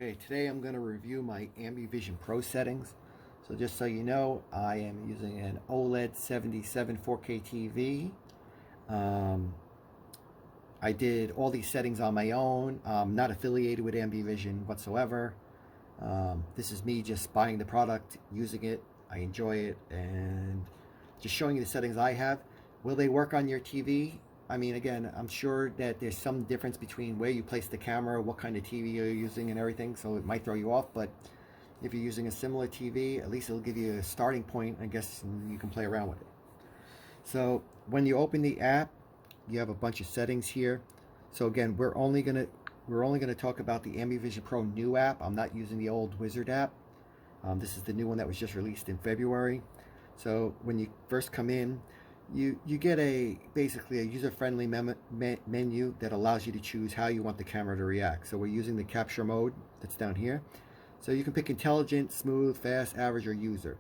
Okay, today I'm going to review my Ambivision Pro settings. So just so you know, I am using an OLED 77 4K TV. Um, I did all these settings on my own. I'm not affiliated with Ambivision whatsoever. This is me just buying the product, using it. I enjoy it, and just showing you the settings I have. Will they work on your TV? I mean, again, I'm sure that there's some difference between where you place the camera, what kind of TV you're using, and everything, so it might throw you off. But if you're using a similar TV, at least it'll give you a starting point, I guess, and you can play around with it. So when you open the app, you have a bunch of settings here. So again, we're only gonna talk about the Ambivision Pro new app. I'm not using the old Wizard app. This is the new one that was just released in February. So when you first come in, you get basically a user-friendly menu that allows you to choose how you want the camera to react. So we're using the capture mode that's down here. So you can pick intelligent, smooth, fast, average, or user.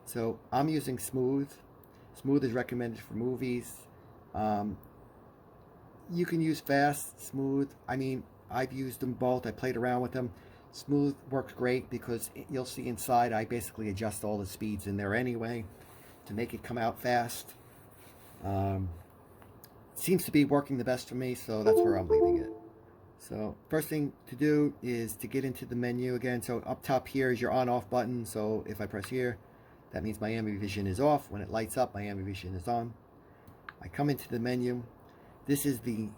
So I'm using smooth. Smooth is recommended for movies. Um, you can use fast, smooth. I mean, I've used them both. I played around with them. Smooth works great because you'll see inside I basically adjust all the speeds in there anyway to make it come out fast. Um, Seems to be working the best for me, so that's where I'm leaving it. So first thing to do is to get into the menu again. So up top here is your on off button. So if I press here, that means my Ambivision is off. When it lights up, my Ambivision is on. I come into the menu. This is the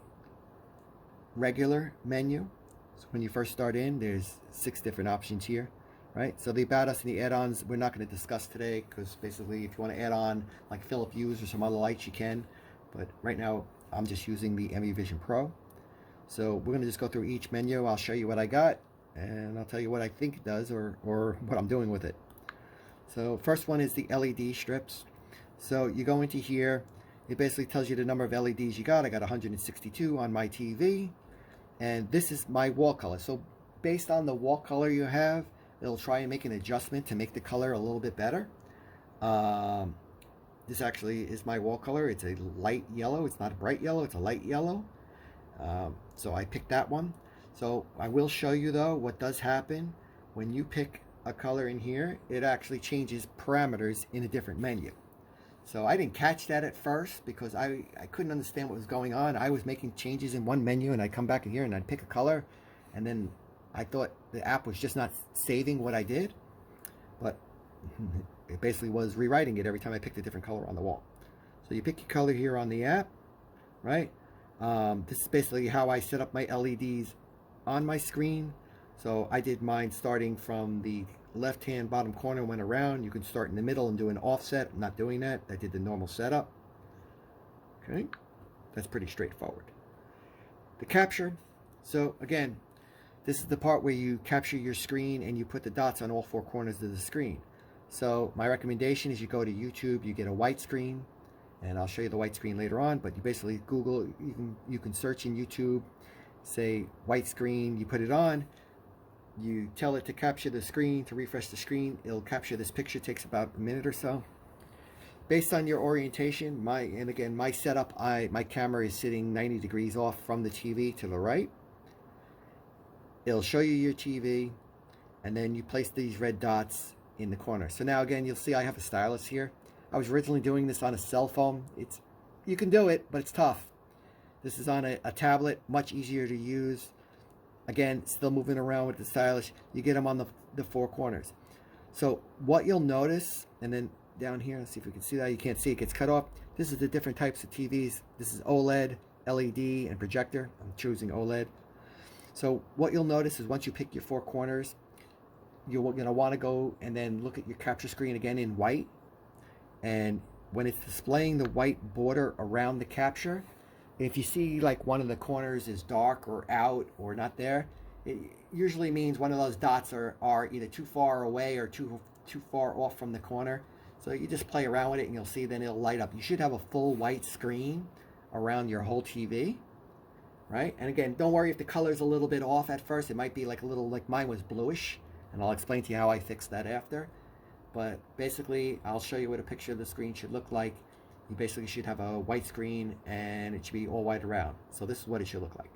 regular menu. So when you first start in, there's 6 different options here, right? So the About Us and the add-ons, we're not going to discuss today because basically if you want to add on like Philips Hues or some other lights, you can. But right now, I'm just using the Ambivision Pro. So we're going to just go through each menu. I'll show you what I got, and I'll tell you what I think it does or what I'm doing with it. So first one is the LED strips. So you go into here. It basically tells you the number of LEDs you got. I got 162 on my TV. And this is my wall color. So based on the wall color you have, it'll try and make an adjustment to make the color a little bit better. This actually is my wall color. It's a light yellow. It's not a bright yellow. It's a light yellow. So I picked that one. So I will show you though what does happen when you pick a color in here. It actually changes parameters in a different menu. So I didn't catch that at first because I couldn't understand what was going on. I was making changes in one menu and I'd come back in here and I'd pick a color, and then I thought the app was just not saving what I did, but it basically was rewriting it every time I picked a different color on the wall. So you pick your color here on the app, right? This is basically how I set up my LEDs on my screen. So I did mine starting from the left hand bottom corner, went around. You can start in the middle and do an offset. I'm not doing that. I did the normal setup. Okay, that's pretty straightforward. The capture. So again, this is the part where you capture your screen and you put the dots on all 4 corners of the screen. So my recommendation is you go to YouTube, you get a white screen, and I'll show you the white screen later on, but you basically Google, you can search in YouTube, say white screen, you put it on, you tell it to capture the screen, to refresh the screen, it'll capture this picture. It takes about a minute or so. Based on your orientation, my setup, my camera is sitting 90 degrees off from the TV to the right. It'll show you your TV, and then you place these red dots in the corner. So now again, you'll see I have a stylus here. I was originally doing this on a cell phone. You can do it, but it's tough. This is on a tablet, much easier to use. Again, still moving around with the stylus. You get them on the 4 corners. So what you'll notice, and then down here, let's see if we can see that. You can't see, it gets cut off. This is the different types of TVs. This is OLED, LED, and projector. I'm choosing OLED. So what you'll notice is once you pick your 4 corners, you're going to want to go and then look at your capture screen again in white. And when it's displaying the white border around the capture, if you see like one of the corners is dark or out or not there, it usually means one of those dots are either too far away or too far off from the corner. So you just play around with it and you'll see then it'll light up. You should have a full white screen around your whole TV, right? And again, don't worry if the color's a little bit off at first. It might be like a little, like mine was bluish, and I'll explain to you how I fixed that after. But basically, I'll show you what a picture of the screen should look like. You basically should have a white screen and it should be all white around. So this is what it should look like.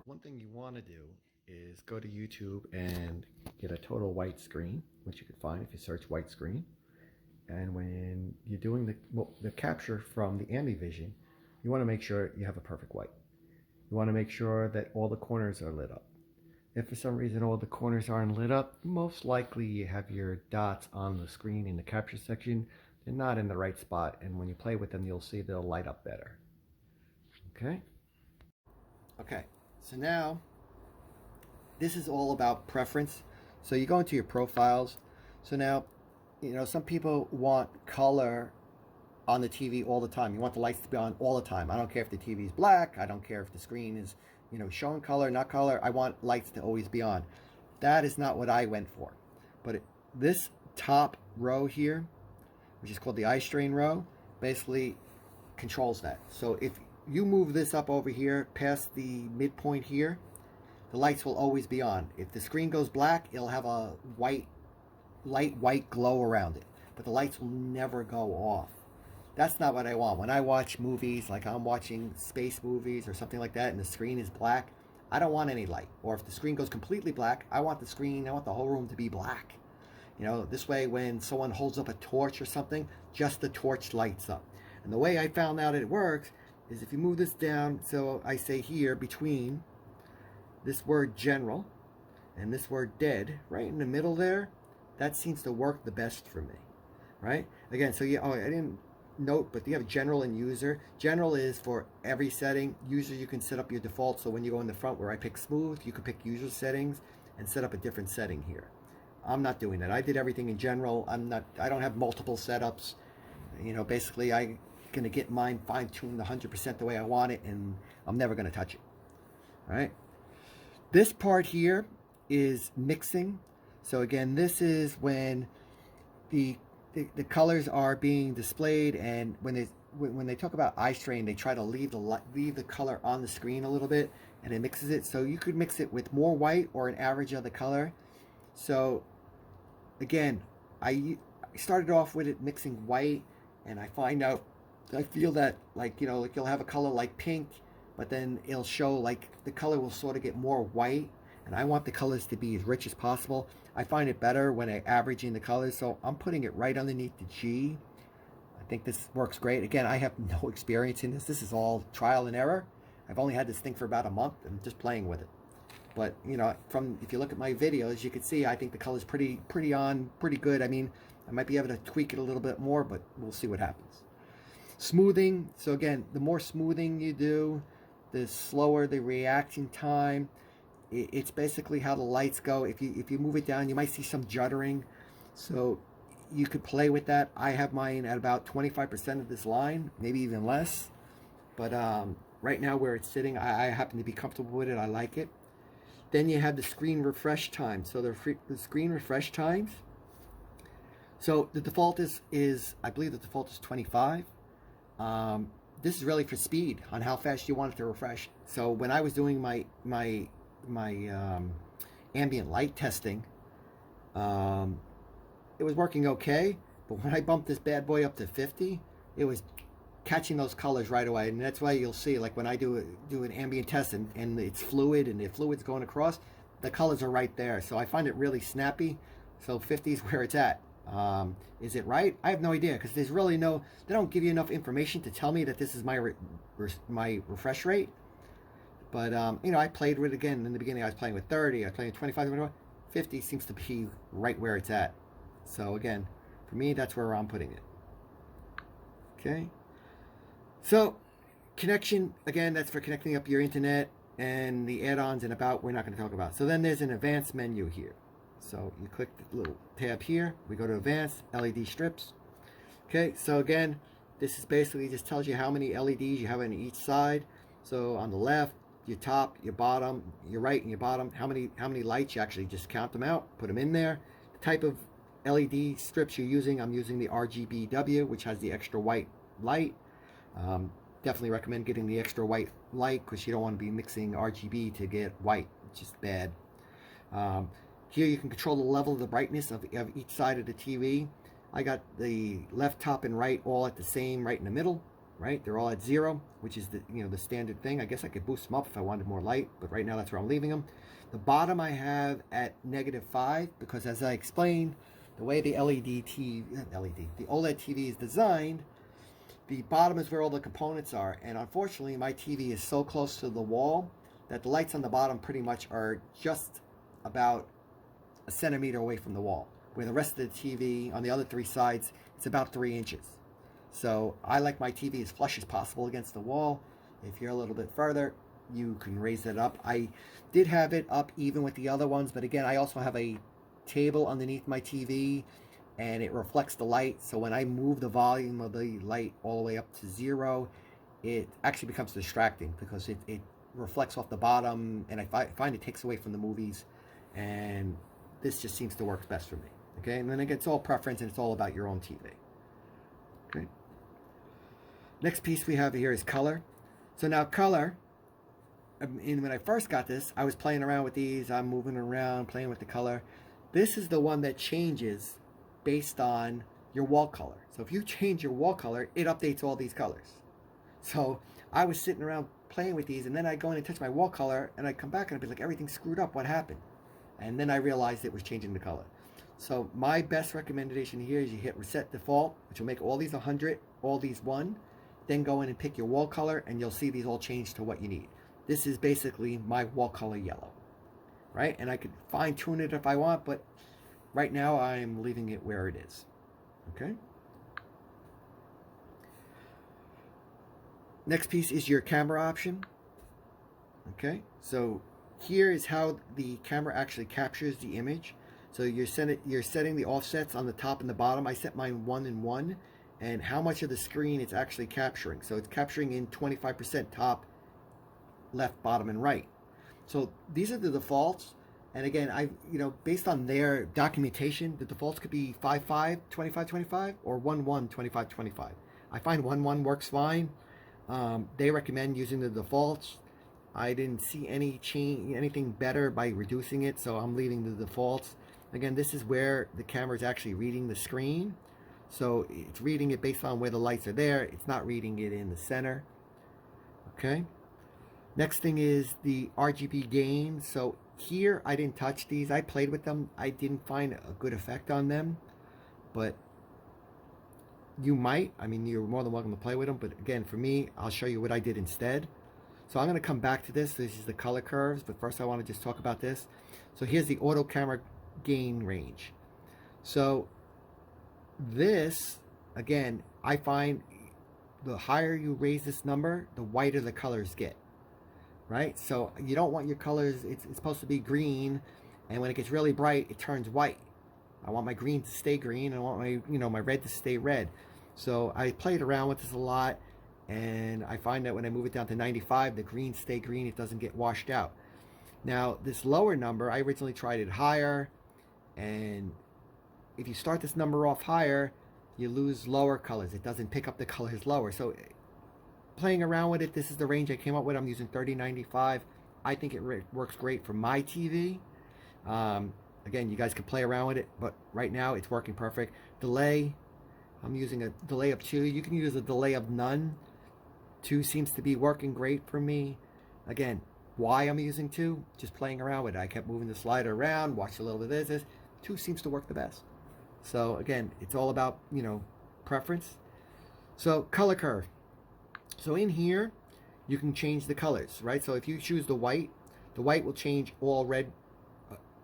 One thing you want to do is go to YouTube and get a total white screen, which you can find if you search white screen. And when you're doing the capture from the Ambivision, you want to make sure you have a perfect white. You want to make sure that all the corners are lit up. If for some reason all the corners aren't lit up, most likely you have your dots on the screen in the capture section. They're not in the right spot, and when you play with them, you'll see they'll light up better. Okay? Okay, so now this is all about preference. So you go into your profiles. So now, some people want color on the TV all the time. You want the lights to be on all the time. I don't care if the TV is black. I don't care if the screen is, showing color, not color. I want lights to always be on. That is not what I went for. But this top row here, which is called the eye strain row, basically controls that. So if you move this up over here past the midpoint here, the lights will always be on. If the screen goes black, it'll have a light white glow around it, but the lights will never go off. That's not what I want. When I watch movies, like I'm watching space movies or something like that, and the screen is black, I don't want any light. Or if the screen goes completely black, I want the whole room to be black. This way when someone holds up a torch or something, just the torch lights up. And the way I found out it works is if you move this down, so I say here between this word general and this word dead, right in the middle there, that seems to work the best for me, right? Again, so I didn't note, but you have general and user. General is for every setting. User, you can set up your default, so when you go in the front where I pick smooth, you can pick user settings and set up a different setting here. I'm not doing that. I did everything in general. I don't have multiple setups. Basically I'm gonna get mine fine-tuned 100% the way I want it, and I'm never gonna touch it. All right. This part here is mixing. So again, this is when the colors are being displayed, and when they talk about eye strain, they try to leave the color on the screen a little bit, and it mixes it. So you could mix it with more white or an average of the color. So again, I started off with it mixing white, and I feel that like you'll have a color like pink, but then it'll show like the color will sort of get more white, and I want the colors to be as rich as possible. I find it better when I average in the colors, so I'm putting it right underneath the G. I think this works great. Again, I have no experience in this. This is all trial and error. I've only had this thing for about a month and just playing with it. But if you look at my videos, you can see I think the color's pretty good. I mean, I might be able to tweak it a little bit more, but we'll see what happens. Smoothing. So again, the more smoothing you do, the slower the reaction time. It's basically how the lights go. If you move it down, you might see some juddering. So you could play with that. I have mine at about 25% of this line, maybe even less. But right now where it's sitting, I happen to be comfortable with it. I like it. Then you have the screen refresh time. So the screen refresh times. So the default is I believe the default is 25. This is really for speed on how fast you want it to refresh. So when I was doing my ambient light testing, it was working okay, but when I bumped this bad boy up to 50, it was catching those colors right away. And that's why you'll see, like when I do an ambient test and it's fluid and the fluid's going across, the colors are right there. So I find it really snappy. So 50 is where it's at. Is it right? I have no idea, because there's really they don't give you enough information to tell me that this is my refresh rate. But I played with it again. In the beginning I was playing with 30, I was playing with 25, 50 seems to be right where it's at. So again, for me, that's where I'm putting it. Okay. So connection, again, that's for connecting up your internet, and the add-ons and about we're not going to talk about. So then there's an advanced menu here. So you click the little tab here, we go to advanced, LED strips. Okay, so again, this is basically just tells you how many LEDs you have on each side. So on the left, your top, your bottom, your right and your bottom, how many lights, you actually just count them out, put them in there. The type of LED strips you're using, I'm using the RGBW, which has the extra white light. Definitely recommend getting the extra white light, because you don't want to be mixing RGB to get white, it's just bad. Here you can control the level of the brightness of each side of the TV. I got the left, top, and right all at the same, right in the middle, right? They're all at 0, which is the standard thing. I guess I could boost them up if I wanted more light, but right now that's where I'm leaving them. The bottom I have at -5 because, as I explained, the way the the OLED TV is designed, the bottom is where all the components are. And unfortunately, my TV is so close to the wall that the lights on the bottom pretty much are just about a centimeter away from the wall, where the rest of the TV on the other three sides, it's about 3 inches. So I like my TV as flush as possible against the wall. If you're a little bit further, you can raise it up. I did have it up even with the other ones, but again, I also have a table underneath my TV and it reflects the light. So when I move the volume of the light all the way up to 0, it actually becomes distracting because it reflects off the bottom, and I find it takes away from the movies, and this just seems to work best for me. Okay, and then again, it's all preference and it's all about your own TV. Okay. Next piece we have here is color. So now color, and when I first got this, I was playing around with these. I'm moving around, playing with the color. This is the one that changes based on your wall color. So if you change your wall color, it updates all these colors. So I was sitting around playing with these, and then I go in and touch my wall color, and I come back and I'd be like, everything's screwed up. What happened? And then I realized it was changing the color. So my best recommendation here is you hit reset default, which will make all these 100, all these 1. Then go in and pick your wall color, and you'll see these all change to what you need. This is basically my wall color yellow, right? And I could fine tune it if I want, but right now I'm leaving it where it is. Okay. Next piece is your camera option. Okay, so here is how the camera actually captures the image. So you're setting the offsets on the top and the bottom. I set mine 1 and 1, and how much of the screen it's actually capturing. So it's capturing in 25% top, left, bottom, and right. So these are the defaults. And again, based on their documentation, the defaults could be 5.5, 25.25, or 1.1, 25.25. I find 1.1 works fine. They recommend using the defaults. I didn't see anything better by reducing it, so I'm leaving the defaults. Again, this is where the camera is actually reading the screen. So it's reading it based on where the lights are there. It's not reading it in the center. Okay. Next thing is the RGB gain. So here, I didn't touch these. I played with them. I didn't find a good effect on them. But you might. I mean, you're more than welcome to play with them. But again, for me, I'll show you what I did instead. So I'm going to come back to this. This is the color curves. But first, I want to just talk about this. So here's the auto camera gain range. So this, again, I find the higher you raise this number, the whiter the colors get. Right? So you don't want your colors, it's supposed to be green, and when it gets really bright, it turns white. I want my green to stay green, and I want my, my red to stay red. So I played around with this a lot, and I find that when I move it down to 95, the greens stay green, it doesn't get washed out. Now, this lower number, I originally tried it higher, and if you start this number off higher, you lose lower colors. It doesn't pick up the colors lower. So playing around with it, this is the range I came up with. I'm using 3095. I think it works great for my TV. Again, you guys can play around with it, but right now it's working perfect. Delay, I'm using a delay of 2. You can use a delay of none. 2 seems to be working great for me. Again, why I'm using 2? Just playing around with it. I kept moving the slider around, watched a little bit of this. 2 seems to work the best. So again, it's all about, preference. So color curve. So in here, you can change the colors, right? So if you choose the white will change all red,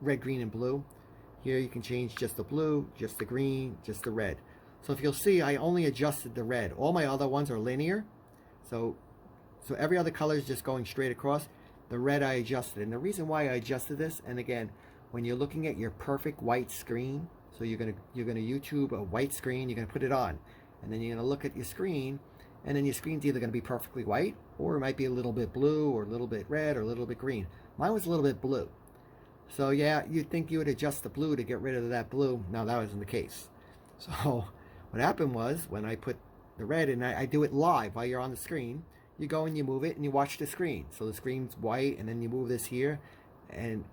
green, and blue. Here you can change just the blue, just the green, just the red. So if you'll see, I only adjusted the red. All my other ones are linear. So every other color is just going straight across. The red I adjusted. And the reason why I adjusted this, and again, when you're looking at your perfect white screen, so you're gonna YouTube a white screen, you're gonna put it on, and then you're gonna look at your screen, and then your screen's either gonna be perfectly white, or it might be a little bit blue, or a little bit red, or a little bit green. Mine was a little bit blue. So yeah, you'd think you would adjust the blue to get rid of that blue. No, that wasn't the case. So what happened was, when I put the red, and I do it live while you're on the screen, you go and you move it and you watch the screen. So the screen's white, and then you move this here, and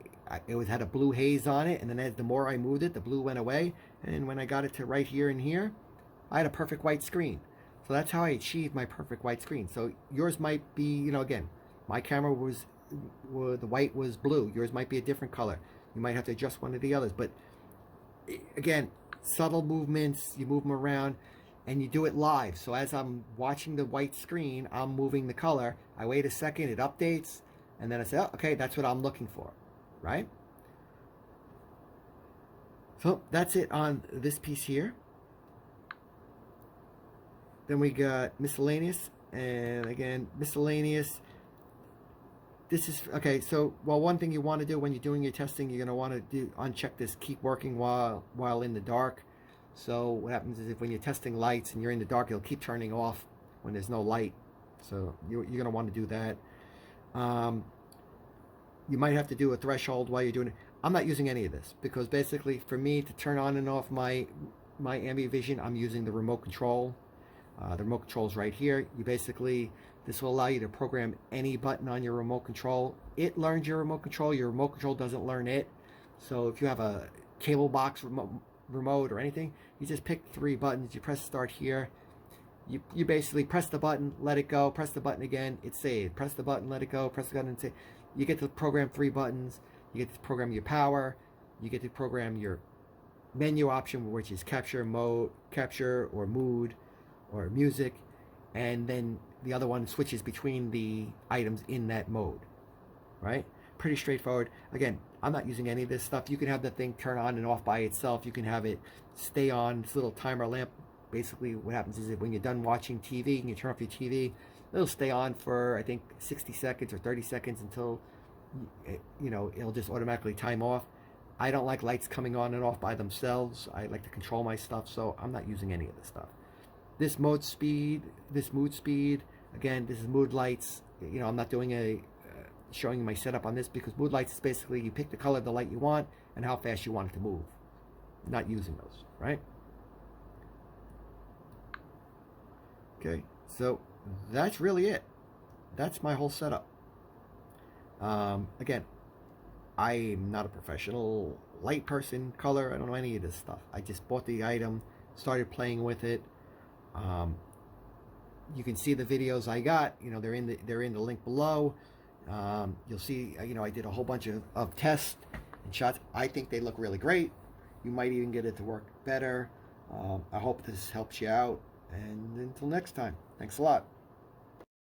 it had a blue haze on it, and then the more I moved it, the blue went away, and when I got it to right here and here, I had a perfect white screen. So that's how I achieved my perfect white screen. So yours might be, again, my camera was the white was blue. Yours might be a different color. You might have to adjust one of the others. But again, subtle movements, you move them around, and you do it live. So as I'm watching the white screen, I'm moving the color. I wait a second, it updates, and then I say, oh, okay, that's what I'm looking for, right? So that's it on this piece here. Then we got Miscellaneous, and again, Miscellaneous. This is, okay, so, well, one thing you want to do when you're doing your testing, you're going to want to uncheck this keep working while in the dark. So what happens is if when you're testing lights and you're in the dark, it'll keep turning off when there's no light. So you're going to want to do that. You might have to do a threshold while you're doing it. I'm not using any of this because basically for me to turn on and off my Ambivision, I'm using the remote control. The remote control is right here. You basically, this will allow you to program any button on your remote control. It learns your remote control doesn't learn it. So if you have a cable box remote or anything, you just pick 3 buttons. You press start here. You basically press the button, let it go, press the button again, it's saved. Press the button, let it go, press the button and save. You get to program 3 buttons. You get to program your power. You get to program your menu option, which is capture or mood or music, and then the other one switches between the items in that mode, right? Pretty straightforward. Again, I'm not using any of this stuff. You can have the thing turn on and off by itself. You can have it stay on, this little timer lamp. Basically what happens is that when you're done watching TV and you turn off your TV, it'll stay on for, I think, 60 seconds or 30 seconds until, you know, it'll just automatically time off. I don't like lights coming on and off by themselves. I like to control my stuff, so I'm not using any of this stuff. This mood speed, again, this is mood lights. You know, I'm not doing showing you my setup on this because mood lights is basically you pick the color of the light you want and how fast you want it to move. Not using those, right? Okay, so that's really it. That's my whole setup. Again, I'm not a professional light person, color, I don't know any of this stuff. I just bought the item, started playing with it. You can see the videos I got, you know, they're in the link below. You'll see, you know, I did a whole bunch of tests and shots. I think they look really great. You might even get it to work better. I hope this helps you out, and until next time, thanks a lot.